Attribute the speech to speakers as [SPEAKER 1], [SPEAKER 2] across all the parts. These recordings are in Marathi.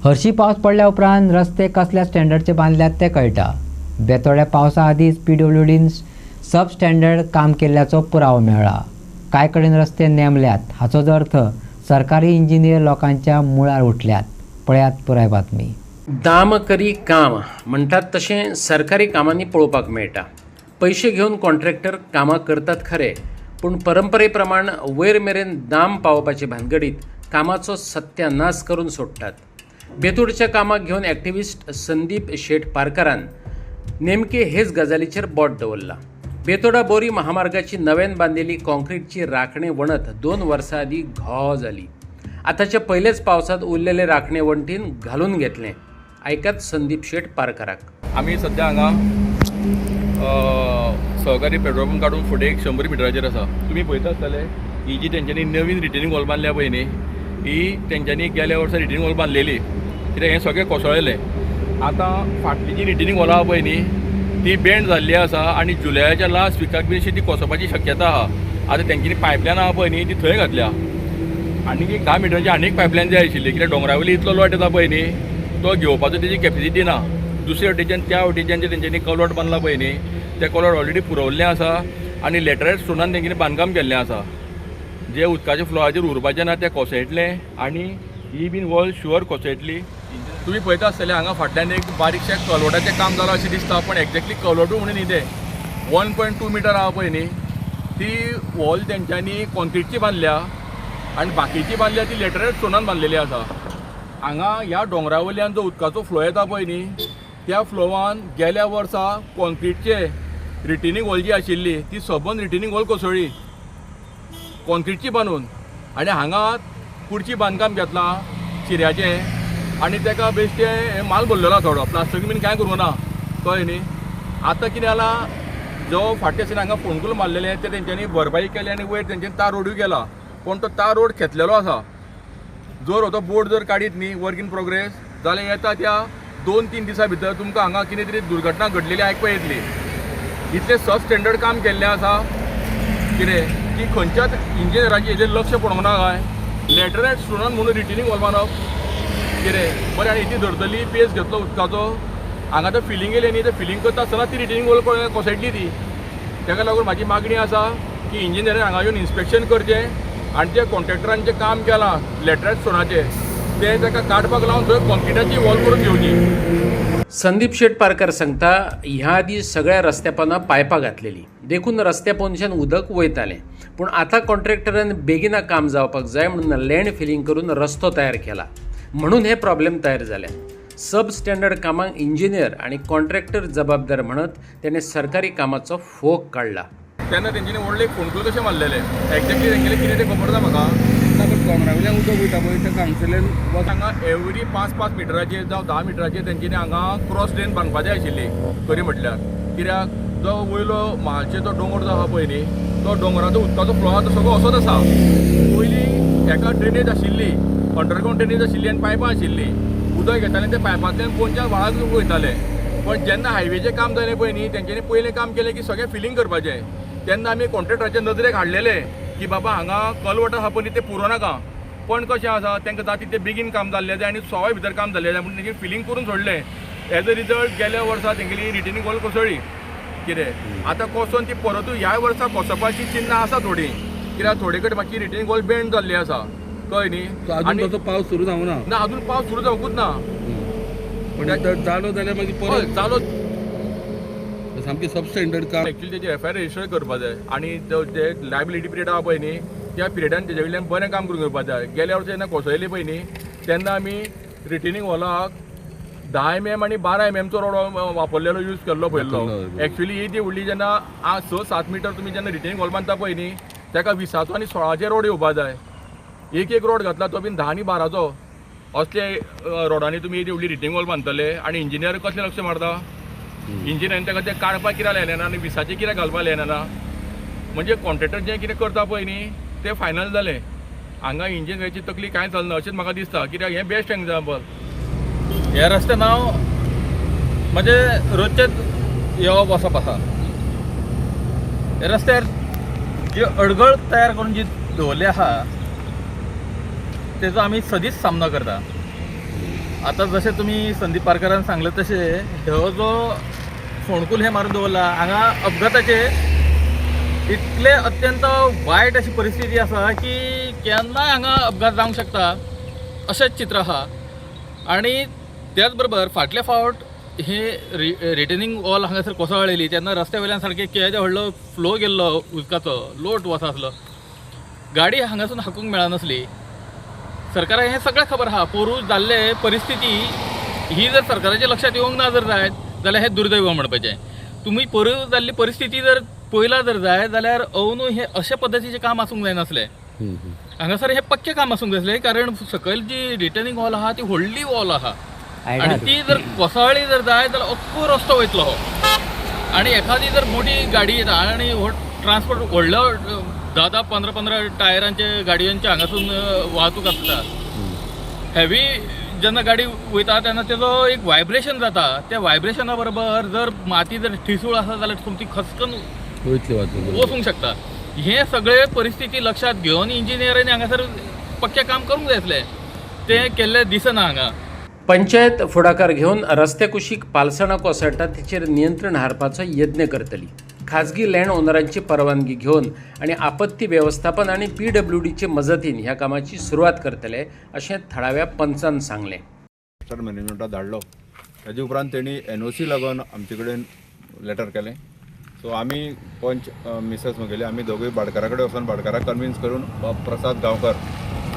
[SPEAKER 1] हरशी पावस पडल्या उपरांत रस्ते कसल्या स्टँडर्डचे बांधल्यात ते कळटा. बेतोड्या पावसा आदींच PWDन सब स्टँडर्ड काम केल्ल्याचो पुरावो मेळ्ळा. कांय कडेन रस्ते नेमल्यात हाचोच अर्थ सरकारी इंजिनियर लोकांच्या मुळार उठल्यात. पळयात पुराय बातमी.
[SPEAKER 2] दाम करी काम म्हणटात तशें सरकारी कामांनी पळोवपाक मेळटा. पयशे घेवन कॉन्ट्रॅक्टर कामां करतात खरे, पूण परंपरे प्रमाण वयर मेरेन दाम पावोवपाचे भानगडीत कामाचो सत्यानाश करून सोडटात. बेतोडच्या कामाक घेवन एक्टिव्हिस्ट संदीप शेट पारकारान नेमके हेच गजालीचेर बोट दवरला. बेतोडा बोरी महामार्गाची नव्यान बांदिल्ली कॉन्क्रीटची राखणे वणत 2 वर्सां आदीं घो जाली. आतांच्या पयलेच पावसांत उरलेले राखणे वणटीन घालून घेतले. ऐकात संदीप शेट पारकाराक.
[SPEAKER 3] आमी सध्या हांगा सहकारी पेट्रोल पंप काडून फुडें 100 मिटराचेर आसा. तुमी पळयता आसतले ही जी तेंच्यांनी नवीन रिटेनिंग वॉल बांदल्या पळय न्ही, ही तेंच्यांनी गेल्या वर्सा रिटेनिंग वॉल बांदलेली. कित्याक हें सगळें कोसळ्ळेलें. आतां फाटली जी रिटेनिंग वॉलां आहा पळय न्ही, ती बेंड जाल्ली आसा आनी जुलयाच्या लास्ट विकाक बी अशी ती कोसोवपाची शक्यता आहा. आतां तेंच्यांनी पायपलायन आहा पळय न्ही ती थंय घातल्या. आनीक एक 10 मिटराची आनीक पायपलायन जाय आशिल्ली, कित्याक दोंगरावयली इतलो लोट येता पळय न्ही, तो घेवपाचो तेजी कॅपेसिटी ना. दुसरे वटेच्यान त्या वटेच्यान जे तेंच्यांनी कलवट बांदला पळय न्ही, तें कलवट ऑलरेडी पुरवल्लें आसा आनी लॅटरायट स्टोनान तेंच्यांनी बांदकाम केल्लें आसा. जे उदकाच्या फ्लोराचेर उरपाचें ना तें कोसळटलें आनी ही बीन वॉल शुअर कोसळटली. तुमी पळयता आसतले हांगा फाटल्यान एक बारीकशें कलवटाचें काम जालां अशें दिसता, पण एक्झॅक्टली कलवटूय म्हणून न्ही तें 1.2 मिटर आहा पळय न्ही, ती वॉल तेंच्यांनी कॉन्क्रीटची बांदल्या आनी बाकीची बांदल्या ती लॅटरायट स्टोनान बांदलेली आसा. हांगा ह्या दोंगरावयल्यान जो उदकाचो फ्लो येता पळय न्ही, त्या फ्लोवान गेल्या वर्सा कॉन्क्रीटचे रिटेनिंग वॉल जी आशिल्ली ती सबंद रिटेनिंग वॉल कोसळ्ळी कॉन्क्रीटची बांदून. आनी हांगा कुडची बांदकाम घेतलां चिऱ्याचें आनी तेका बेश्टे हें माल भरलेलो आसा थोडो, प्लास्टीक बीन कांय करूं ना, कळ्ळें न्ही. आतां कितें जालां, जो फाटल्या दिसांनी हांगा फोंडकूल मारलेलें तें तेंच्यांनी भरपाई केली आनी वयर तेंच्यांनी तार रोडूय केला, पूण तो तार रोड खेचलेलो आसा. जर हो तो बोर्ड जर काडीत न्ही वर्क इन प्रोग्रेस जाल्यार येता त्या 2-3 दिसां भितर तुमकां हांगा कितें तरी दुर्घटना घडलेली आयकपाक येतली. इतलें सब स्टँडर्ड काम केल्लें आसा कितें की खंयच्याच इंजिनियराचें हेजेर लक्ष पडोंक ना काय. लॅटरायट स्टोनान म्हणून रिटेनिंग वॉल बांदप कितें बरें. आनी इतली धरतली पेस घेतलो उदकाचो. हांगा तो फिलींग येयलें न्ही, ते फिलींग करता आसतना ती रिटेनिंग वॉल कोसळटली ती. ताका लागून म्हाजी मागणी आसा की इंजिनियरान हांगा येवन इन्स्पेक्शन करचें आनी जे कॉन्ट्रॅक्टरान जें काम केलां लॅटरायट स्टोनाचें तें ताका काडपाक लावन थंय कॉन्क्रिटाची वॉल करून घेवची.
[SPEAKER 2] संदीप शेट पारकर सांगता, ह्या आदी सगळ्या रस्त्या पोंदा पायपां घातलेली, देखून रस्त्या पोंदच्यान उदक वयतालें. पूण आतां कॉन्ट्रॅक्टरान बेगिना काम जावपाक जाय म्हणून लँड फिलिंग करून रस्तो तयार केला, म्हणून हे प्रॉब्लेम तयार जाले. सब स्टँडर्ड कामांक इंजिनियर आनी कॉन्ट्रॅक्टर जबाबदार म्हणत तेणें सरकारी कामाचो फोग काडला.
[SPEAKER 3] तेन्ना तेंच्यांनी व्हडले फोंडकूल कशें मारलेले एक्झॅक्टली तेंगेलें कितें तें खबर ना म्हाका.
[SPEAKER 4] दोंगरावयल्यान उदक वयता पळय तें कावन्सिलान
[SPEAKER 3] हांगा एवरी 5-5 मिटराचेर जावं 10 मिटराचेर तेंच्यांनी हांगा क्रॉस ड्रेन बांदपाची आशिल्ली खरी म्हटल्यार. कित्याक जो वयलो म्हालचेर तो दोंगर जो आहा पळय न्ही, तो दोंगराचो उदकाचो फ्लो आहा तो सगळो असोच आसा. पयलीं हेका ड्रेनेज आशिल्ली, अंडरग्रावंड ड्रेनेज आशिल्ली आनी पायपां आशिल्लीं. उदक येतालें ते पायपांतल्यान कोणच्या व्हाळाक वयतालें. पण जेन्ना हायवेचें काम जालें पळय न्ही, तेंच्यांनी पयलें काम केलें की सगळें फिलींग करपाचें. तेन्ना आमी कॉन्ट्रॅक्टराच्या नदरेक हाडलेले की बाबा हांगा कलवट आहा पळय ते पुरो नाका. पण कशें आसा तांकां जाता तितलें बेगीन काम जाल्लें जाय आनी सवाय भितर काम जाल्लें जाय म्हणून तेंच्यांनी फिलींग करून सोडलें. एज अ रिजल्ट गेल्या वर्सा तेंगेली रिटेनिंग वॉल कोसळ्ळी. कितें आतां कोसोन ती परतूय ह्या वर्सा कोसोवपाची चिन्नां आसा थोडीं, कित्याक थोडे कडेन मागीर रिटेनिंग वॉल बेंड जाल्ली आसा, कळ्ळें न्ही.
[SPEAKER 4] अजून तसो पावस सुरू जावना
[SPEAKER 3] ना, अजून पावस सुरू जावंकूच ना.
[SPEAKER 4] पण जालो जाल्यार मागीर
[SPEAKER 3] हय
[SPEAKER 4] परत
[SPEAKER 3] जालो
[SPEAKER 4] सामकी सब स्टँडर्ड काम.
[SPEAKER 3] एक्चुअली तेजे FIR रजिस्टर करपा जाय आनी जे लायबिलिटी पिरियड आहा पळय न्ही, त्या पिरियडान तेजे कडल्यान बरें काम करून घेवपा जाय. गेल्या वर्सा जेन्ना कोसळ्ळी पळय न्ही, तेन्ना आमी रिटेनिंग वॉलाक 10 mm आनी 12 mm चो रोड वापरलेलो यूज केल्लो पयल्लो. एक्चुअली ही ती व्हडली जेन्ना 6-7 मिटर तुमी जेन्ना रिटेनिंग वॉल बांदता पळय न्ही, ताका 20 आनी 16 रोड येवपा जाय. एक रोड घातला तो बीन 10 आनी 12 असले रोडांनी तुमी ती व्हडली रिटेनिंग वॉल बांदतले. आनी इंजिनियर कसलें लक्ष मारता, इंजिनियरान ताका तें काडपाक कित्याक लायलें ना आनी 20 कित्याक घालपाक लायना ना. म्हणजे कॉन्ट्रॅक्टर जें कितें करता पळय न्ही तें फायनल जालें. हांगा इंजिनियराची तकली कांय चलना अशेंच म्हाका दिसता, कित्याक हें बेस्ट एग्जाम्पल.
[SPEAKER 5] ह्या रस्त्यान हांव म्हणजे रोजचेच येवप वचप आसा. ह्या रस्त्यार जी अडगळ तयार करून जी दवरली आसा तेजो आमी सदींच सामनो करता. आता जसे तुम्ही संदीप पारकरान सांगले तसे हो जो फोंडकूल हे मारून दवरला हांगा अपघाताचे इतले अत्यंत वायट अशी परिस्थिती आसा की केन्नाय हांगा अपघात जावंक शकता अशेंच चित्र आहा. आणि त्याच बरोबर फाटले फावट हे रिटेनिंग वॉल हांगासर कोसळ्ळेली तेन्ना रस्त्या वयल्यान सारके केदे व्हडलो फ्लो गेल्लो उदकाचो लोट वता आसलो, गाडी हांगासून हाकूंक मेळनासली. सरकाराक हें सगळें खबर आहा. पोरूं जाल्ले परिस्थिती ही जर सरकाराच्या लक्षात येवंक ना जर जायत जाल्यार हें दुर्दैव म्हणपाचें. तुमी पोरूं जाल्ली परिस्थिती जर पळयला जर जाय जाल्यार अवनू हे अशे पद्दतीचें काम आसूंक जायनासलें. हांगासर हे पक्के काम आसूंक जाय आसलें, कारण सकयल जी रिटर्निंग वॉल आहा ती व्हडली वॉल आहा आणि ती जर कोसळ्ळी जर जाय जाल्यार अख्खो रस्तो वयतलो हो. आणि एखादी जर मोठी गाडी येता आणि हो ट्रान्सपोर्ट व्हडलो 10-15 टायरांचे गाडयांचे हांगासून वाहतूक आसता, हेवी जेन्ना गाडी वयता तेन्ना तेजो एक व्हायब्रेशन जाता. त्या व्हायब्रेशना बरोबर जर माती जर ठिसूळ आसा जाल्यार तुमची खसकन वचूंक शकता. हे सगळे परिस्थिती लक्षात घेवन इंजिनियरांनी हांगासर पक्के काम करूंक जाय आसलें, तें केल्लें दिसना हांगा.
[SPEAKER 2] पंचायत फुडाकार घेवन रस्त्या कुशीक पालसणां कोसळटा तिचेर नियंत्रण हाडपाचो यत्न करतली. खाजगी लँड ओनरांची परवानगी घेवन आनी आपत्ती वेवस्थापन आनी PWDचे मजतीन ह्या कामाची सुरवात करतले अशें थळाव्या पंचान सांगलें.
[SPEAKER 6] मॅनेजमेंटाक धाडलो. ताजे उपरांत तेणी NOC लागून आमचे कडेन लेटर केलें. सो आमी पंच मिसेस म्हगेली आमी दोगूय भाटकारा कडेन वचून भाटकाराक कन्विन्स करून बाब प्रसाद गांवकर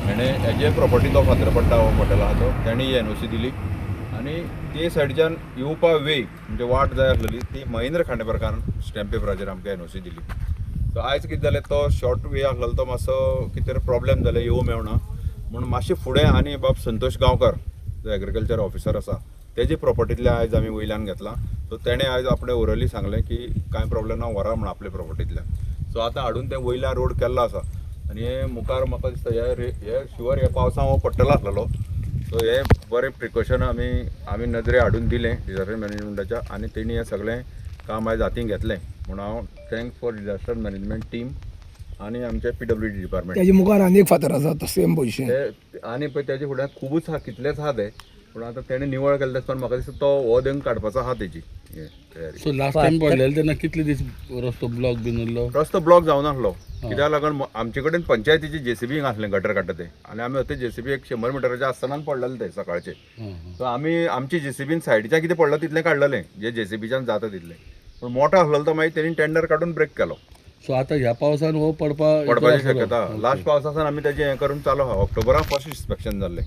[SPEAKER 6] हेणें हेजे प्रॉपर्टी तो फातर पडटा हो हॉटेल आहा तो तेणी NOC दिली. आनी ते सायडीच्यान येवपा वे म्हणजे वाट जाय आसलेली ती महेंद्र खांडेपारकार स्टॅम्प पेपराचेर आमकां NOC दिली. सो आयज कितें जालें तो शॉर्ट वे आसलेलो तो मातसो कितें तरी प्रॉब्लेम जाले येवं मेळना म्हणून मातशें फुडें आनी बाब संतोश गांवकर जो एग्रीकल्चर ऑफिसर आसा तेजी प्रॉपर्टींतले आयज आमी वयल्यान घेतला. सो तेणें आयज आपणे ओरली सांगलें की कांय प्रॉब्लेम ना व्हरा म्हण आपले प्रॉपर्टींतल्यान. सो आतां हाडून तें वयल्यान रोड केल्लो आसा आनी हे मुखार म्हाका दिसता हे शुवर हे पावसान हो पडटलो आसलेलो. सो हे बरें प्रिकॉशन आमी नदरे हाडून दिलें डिजास्टर मॅनेजमेंटाच्या आनी तेणी हें सगळें काम आयज हातीन घेतलें म्हणून हांव thanks for disaster management team आनी आमचे PWD डिपार्टमेंट.
[SPEAKER 7] तेजे मुखार आनी एक फातर आसा सेम पयशे
[SPEAKER 6] आनी पळय तेजे फुड्यान खुबूच आहा कितलेच आहा ते पूण आतां तेणें निवळ केलें तेच म्हाका दिसता तो हो देंग काडपाचो आहा तेजी तयारी.
[SPEAKER 4] सो लास्ट टायम पडलेले तेन्ना कितले दीस रस्तो ब्लॉक बीन उरलो?
[SPEAKER 6] रस्तो ब्लॉक जावन आसलो कित्याक लागून आमचे कडेन पंचायतीची JCB आसलें गटर काडटा ते आनी आमी ते JCB 100 मिटराच्या आसतनान पडलेले ते सकाळचे. सो आमी आमची JCBन सायडीच्यान कितें पडलो तितलें काडलेलें जे JCBच्यान जाता तितलें पूण मोठो आसलेलो तो मागीर तेणी टेंडर काडून ब्रेक केलो.
[SPEAKER 4] सो आतां ह्या पावसान हो
[SPEAKER 6] पडपाची शक्यता लास्ट पावसासान आमी तेजें हें करून चालू आहा. ऑक्टोबराक फर्स्ट इन्स्पेक्शन जाल्लें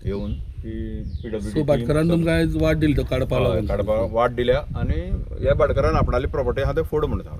[SPEAKER 6] येवन की PWD
[SPEAKER 4] भाटकारान तुमकां आयज वाट दिली तो काडपाक
[SPEAKER 6] वाट दिल्या आनी ह्या भाटकारान आपणाली प्रॉपर्टी आहा ते फोड म्हणटा.